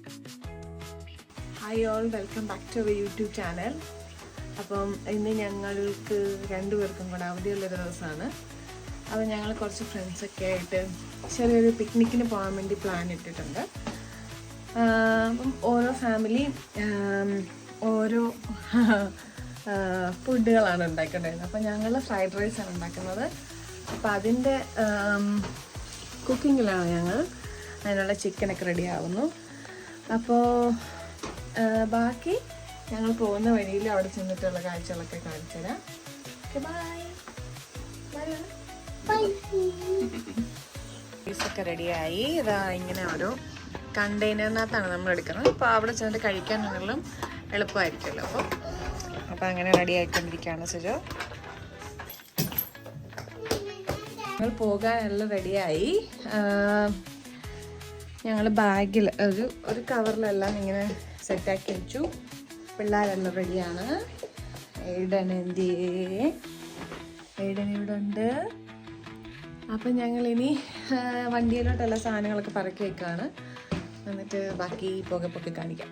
Hi all, welcome back to our YouTube channel. അപ്പം ഇന്ന് ഞങ്ങൾക്ക് രണ്ടുപേർക്കും കൂടെ അവധിയുള്ളൊരു ദിവസമാണ്. അപ്പോൾ ഞങ്ങൾ കുറച്ച് ഫ്രണ്ട്സൊക്കെ ആയിട്ട് ചെറിയൊരു പിക്നിക്കിന് പോകാൻ വേണ്ടി പ്ലാൻ ഇട്ടിട്ടുണ്ട്. അപ്പം ഓരോ ഫാമിലി ഓരോ ഫുഡുകളാണ് ഉണ്ടാക്കേണ്ടത്. അപ്പോൾ ഞങ്ങൾ ഫ്രൈഡ് റൈസാണ് ഉണ്ടാക്കുന്നത്. അപ്പോൾ അതിൻ്റെ കുക്കിങ്ങിലാണ് ഞങ്ങൾ. അതിനുള്ള ചിക്കനൊക്കെ റെഡി ആവുന്നു. അപ്പോൾ ബാക്കി ഞങ്ങൾ പോകുന്ന വഴിയിൽ അവിടെ ചെന്നിട്ടുള്ള കാഴ്ചകളൊക്കെ കാണിച്ചു തരാം. റൈസൊക്കെ റെഡിയായി. ഇതാ ഇങ്ങനെ ഓരോ കണ്ടെയ്നറിനകത്താണ് നമ്മൾ എടുക്കുന്നത്. അപ്പോൾ അവിടെ ചെന്നിട്ട് കഴിക്കാനെങ്കിലും എളുപ്പമായിരിക്കുമല്ലോ. അപ്പോൾ അങ്ങനെ റെഡി ആയിക്കൊണ്ടിരിക്കുകയാണ് സുജോ. ഞങ്ങൾ പോകാനെല്ലാം റെഡിയായി. ഞങ്ങൾ ബാഗിൽ ഒരു കവറിലെല്ലാം ഇങ്ങനെ സെറ്റാക്കി വെച്ചു. പിള്ളേരെല്ലാം റെഡിയാണ്. എയ്ഡൻ ഇവിടെ ഉണ്ട്. അപ്പം ഞങ്ങളിനി വണ്ടിയിലോട്ടെല്ലാം സാധനങ്ങളൊക്കെ പറക്കി വെക്കുകയാണ്. എന്നിട്ട് ബാക്കി പൊക്കെ കാണിക്കാം.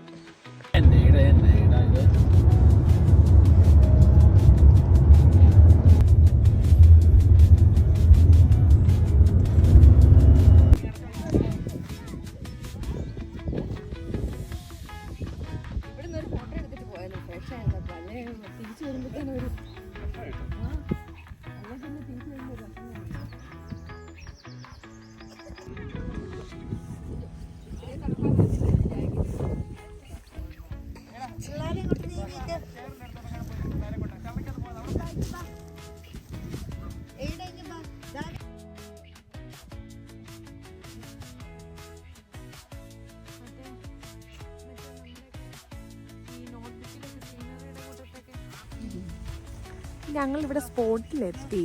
ഞങ്ങളിവിടെ സ്പോട്ടിലെത്തി.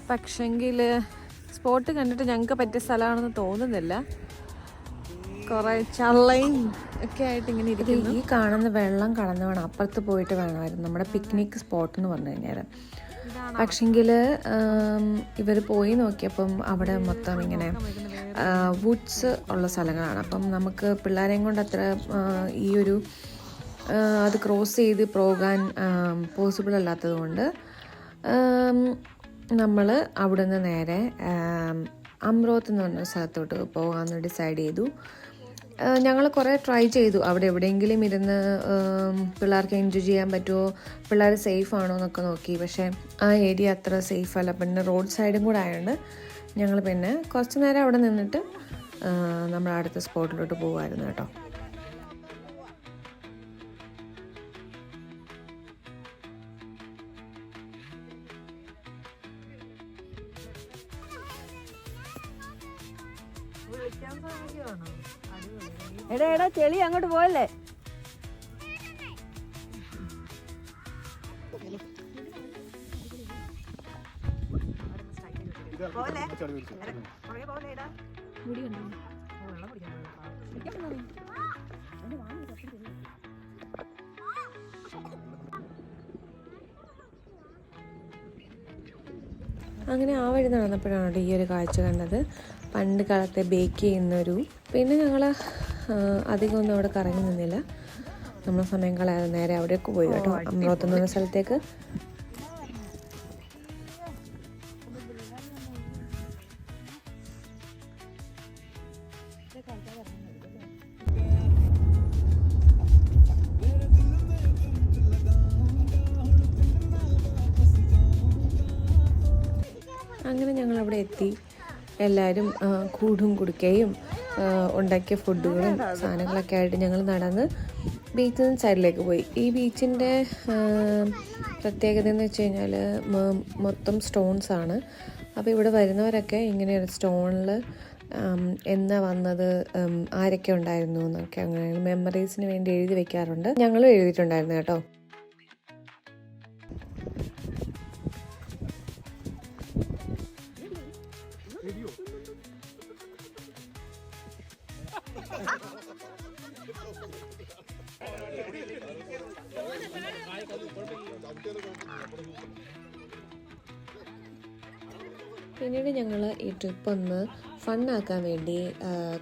പക്ഷെങ്കിൽ സ്പോട്ട് കണ്ടിട്ട് ഞങ്ങൾക്ക് പറ്റിയ സ്ഥലമാണെന്ന് തോന്നുന്നില്ല. കുറേ ചള്ളയും ഒക്കെ ആയിട്ട് ഇങ്ങനെ ഇരിക്കുന്നു. ഈ കാണുന്ന വെള്ളം കടന്ന് വേണം അപ്പുറത്ത് പോയിട്ട് വേണമായിരുന്നു നമ്മുടെ പിക്നിക് സ്പോട്ട് എന്ന് പറഞ്ഞു കഴിഞ്ഞാൽ. പക്ഷെങ്കിൽ ഇവർ പോയി നോക്കിയപ്പം അവിടെ മൊത്തം ഇങ്ങനെ വുഡ്സ് ഉള്ള സ്ഥലങ്ങളാണ്. അപ്പം നമുക്ക് പിള്ളേരെയും കൊണ്ട് അത്ര ഈ ഒരു അത് ക്രോസ് ചെയ്ത് പോകാൻ പോസിബിൾ അല്ലാത്തത് കൊണ്ട് നമ്മൾ അവിടെ നിന്ന് നേരെ അമ്രോത്ത് എന്ന് പറഞ്ഞ സ്ഥലത്തോട്ട് പോകാമെന്ന് ഡിസൈഡ് ചെയ്തു. ഞങ്ങൾ കുറേ ട്രൈ ചെയ്തു അവിടെ എവിടെയെങ്കിലും ഇരുന്ന് പിള്ളേർക്ക് എൻജോയ് ചെയ്യാൻ പറ്റുമോ, പിള്ളേർ സേഫ് ആണോ എന്നൊക്കെ നോക്കി. പക്ഷേ ആ ഏരിയ അത്ര സേഫ് അല്ല. പിന്നെ റോഡ് സൈഡും കൂടെ ആയതുകൊണ്ട് ഞങ്ങൾ പിന്നെ കുറച്ച് നേരം അവിടെ നിന്നിട്ട് നമ്മൾ അടുത്ത സ്പോട്ടിലോട്ട് പോകുമായിരുന്നു കേട്ടോ. എടാ ചെളി അങ്ങോട്ട് പോയല്ലേ. അങ്ങനെ ആ വഴി നടന്നപ്പോഴാണ് ഈ ഒരു കാഴ്ച കണ്ടത്. പണ്ട് കാലത്തെ ബേക്ക് ചെയ്യുന്നൊരു. പിന്നെ ഞങ്ങൾ അധികം ഒന്നും അവിടെ കറങ്ങി നിന്നില്ല. നമ്മൾ സമയം കളയാതെ നേരെ അവിടേക്ക് പോയി കേട്ടോ, അമ്രോത്ത് എന്ന് പറഞ്ഞ സ്ഥലത്തേക്ക്. അങ്ങനെ ഞങ്ങളവിടെ എത്തി. എല്ലാവരും കൂടും കുടിക്കുകയും ഉണ്ടാക്കിയ ഫുഡുകളും സാധനങ്ങളൊക്കെ ആയിട്ട് ഞങ്ങൾ നടന്ന് ബീച്ചിൽ സൈഡിലേക്ക് പോയി. ഈ ബീച്ചിൻ്റെ പ്രത്യേകത എന്ന് വെച്ച് കഴിഞ്ഞാൽ മൊത്തം സ്റ്റോൺസ് ആണ്. അപ്പോൾ ഇവിടെ വരുന്നവരൊക്കെ ഇങ്ങനെ ഒരു സ്റ്റോണിൽ എന്നാ വന്നത്, ആരൊക്കെ ഉണ്ടായിരുന്നു എന്നൊക്കെ അങ്ങനെ മെമ്മറീസിന് വേണ്ടി എഴുതി വെക്കാറുണ്ട്. ഞങ്ങളും എഴുതിയിട്ടുണ്ടായിരുന്നു കേട്ടോ. പിന്നീട് ഞങ്ങൾ ഈ ട്രിപ്പ് ഒന്ന് ഫണ്ണാക്കാൻ വേണ്ടി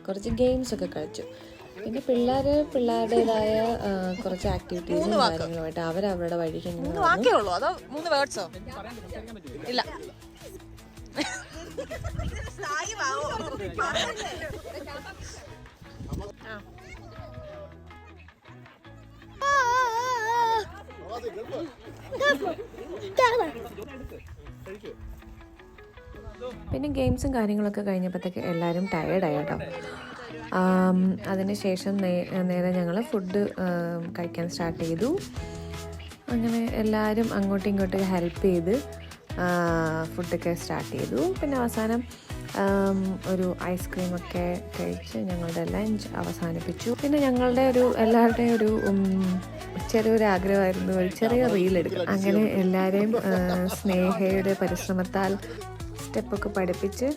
കുറച്ച് ഗെയിംസൊക്കെ കളിച്ചു. പിന്നെ പിള്ളേരുടേതായ കുറച്ച് ആക്ടിവിറ്റീസും കാര്യങ്ങളുമായിട്ട് അവരവരുടെ വഴിക്ക് വാക്കേ അതോ 3 വേർഡ്സോ ഇല്ല പിന്നെ ഗെയിംസും കാര്യങ്ങളൊക്കെ കഴിഞ്ഞപ്പോഴത്തേക്ക് എല്ലാവരും ടയേർഡായി കേട്ടോ. അതിനുശേഷം നേരെ ഞങ്ങൾ ഫുഡ് കഴിക്കാൻ സ്റ്റാർട്ട് ചെയ്തു. അങ്ങനെ എല്ലാവരും അങ്ങോട്ടും ഇങ്ങോട്ടും ഹെൽപ്പ് ചെയ്ത് ഫുഡൊക്കെ സ്റ്റാർട്ട് ചെയ്തു. പിന്നെ അവസാനം ഒരു ഐസ്ക്രീമൊക്കെ കഴിച്ച് ഞങ്ങളുടെ ലഞ്ച് അവസാനിപ്പിച്ചു. പിന്നെ ഞങ്ങളുടെ എല്ലാവരുടെയും ഒരു ചെറിയൊരു ആഗ്രഹമായിരുന്നു ഒരു ചെറിയ റീലെടുക്കുക. അങ്ങനെ എല്ലാവരെയും സ്നേഹയുടെ പരിശ്രമത്താൽ സ്റ്റെപ്പൊക്കെ പഠിപ്പിച്ച്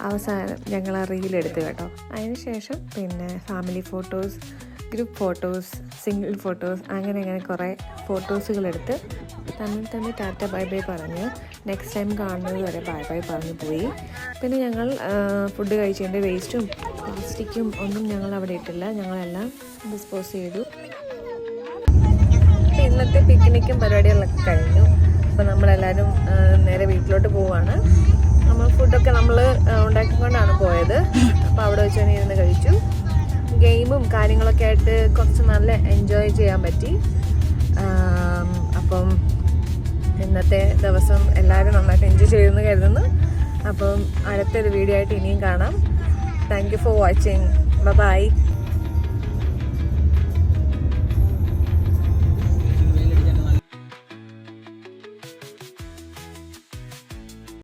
അവസാനം ഞങ്ങൾ ആ റീലെടുത്തു കേട്ടോ. അതിനുശേഷം പിന്നെ family photos, group photos, single photos, അങ്ങനെ കുറേ ഫോട്ടോസുകളെടുത്ത് തമ്മിൽ ടാറ്റ ബൈ ബൈ പറഞ്ഞ് നെക്സ്റ്റ് ടൈം കാണുന്നത് വരെ ബൈ ബൈ പറഞ്ഞു പോയി. പിന്നെ ഞങ്ങൾ ഫുഡ് കഴിച്ചതിൻ്റെ വേസ്റ്റും പ്ലാസ്റ്റിക്കും ഒന്നും ഞങ്ങൾ അവിടെ ഇട്ടില്ല, ഞങ്ങളെല്ലാം ഡിസ്പോസ് ചെയ്തു. ഇന്നത്തെ പിക്നിക്കും പരിപാടികളൊക്കെ കഴിഞ്ഞു. അപ്പോൾ നമ്മളെല്ലാവരും നേരെ വീട്ടിലോട്ട് പോവുകയാണ്. നമ്മൾ ഫുഡൊക്കെ നമ്മൾ ഉണ്ടാക്കിക്കൊണ്ടാണ് പോയത്. അപ്പോൾ അവിടെ വെച്ച് തന്നെ ഇരുന്ന് കഴിച്ചു. ഗെയിമും കാര്യങ്ങളൊക്കെ ആയിട്ട് കുറച്ച് നല്ല എൻജോയ് ചെയ്യാൻ പറ്റി. അപ്പം ഇന്നത്തെ ദിവസം എല്ലാവരും നന്നായിട്ട് എൻജോയ് ചെയ്യുമെന്ന് കരുതുന്നു. അപ്പം അടുത്തൊരു വീഡിയോ ആയിട്ട് ഇനിയും കാണാം. Thank you for watching. By.